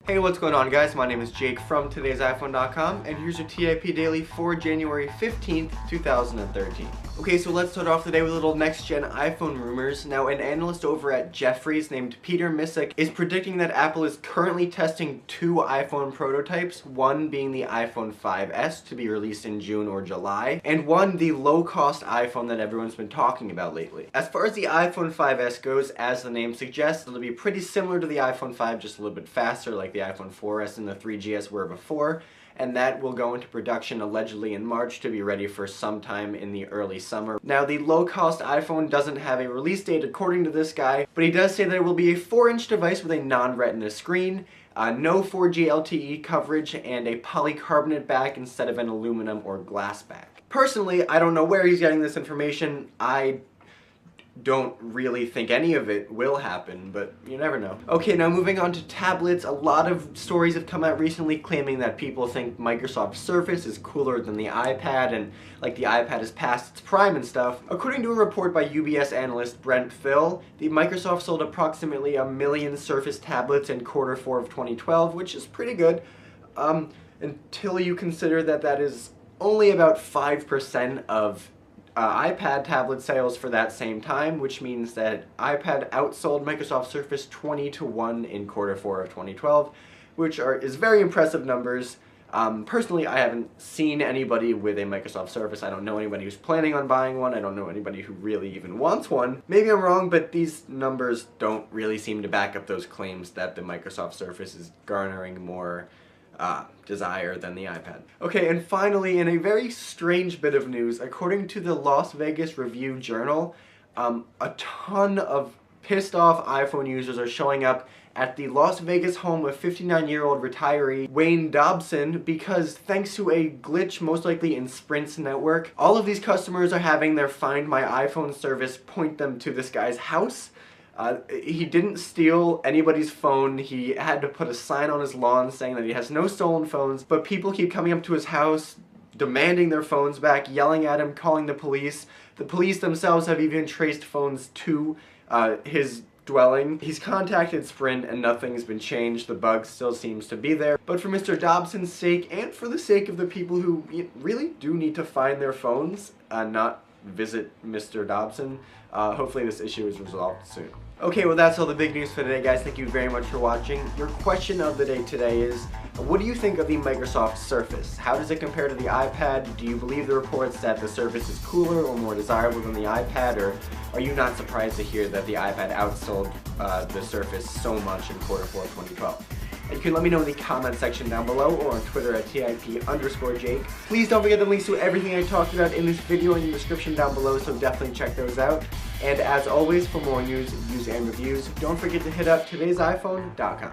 Hey, what's going on, guys? My name is Jake from today'siphone.com, and here's your TIP Daily for January 15th, 2013. Okay, so let's start off the day with a little next-gen iPhone rumors. Now, an analyst over at Jefferies named Peter Missick is predicting that Apple is currently testing two iPhone prototypes, one being the iPhone 5S to be released in June or July, and one the low-cost iPhone that everyone's been talking about lately. As far as the iPhone 5S goes, as the name suggests, it'll be pretty similar to the iPhone 5, just a little bit faster, like the iPhone 4S and the 3GS were before, and that will go into production allegedly in March to be ready for sometime in the early summer. Now, the low-cost iPhone doesn't have a release date according to this guy, but he does say that it will be a 4-inch device with a non-retina screen, no 4G LTE coverage, and a polycarbonate back instead of an aluminum or glass back. Personally, I don't know where he's getting this information. I don't really think any of it will happen, but you never know. Okay, now moving on to tablets. A lot of stories have come out recently claiming that people think Microsoft Surface is cooler than the iPad and like the iPad has passed its prime and stuff. According to a report by UBS analyst Brent Thill, the Microsoft sold approximately 1 million Surface tablets in Q4 of 2012, which is pretty good, until you consider that that is only about 5% of iPad tablet sales for that same time, which means that iPad outsold Microsoft Surface 20-1 in Q4 of 2012, which is very impressive numbers. Personally, I haven't seen anybody with a Microsoft Surface. I don't know anybody who's planning on buying one. I don't know anybody who really even wants one. Maybe I'm wrong, but these numbers don't really seem to back up those claims that the Microsoft Surface is garnering more desire than the iPad. Okay, and finally, in a very strange bit of news, according to the Las Vegas Review-Journal, a ton of pissed off iPhone users are showing up at the Las Vegas home of 59-year-old retiree Wayne Dobson because thanks to a glitch most likely in Sprint's network, all of these customers are having their Find My iPhone service point them to this guy's house. He didn't steal anybody's phone. He had to put a sign on his lawn saying that he has no stolen phones, but people keep coming up to his house, demanding their phones back, yelling at him, calling the police. The police themselves have even traced phones to his dwelling. He's contacted Sprint and nothing's been changed. The bug still seems to be there. But for Mr. Dobson's sake, and for the sake of the people who really do need to find their phones, not visit Mr. Dobson, hopefully this issue is resolved soon. Okay, well that's all the big news for today, guys. Thank you very much for watching. Your question of the day today is, what do you think of the Microsoft Surface? How does it compare to the iPad? Do you believe the reports that the Surface is cooler or more desirable than the iPad, or are you not surprised to hear that the iPad outsold the Surface so much in Q4 2012? You can let me know in the comment section down below or on Twitter at TIP_Jake. Please don't forget the links to everything I talked about in this video in the description down below, so definitely check those out. And as always, for more news, views, and reviews, don't forget to hit up today'siphone.com.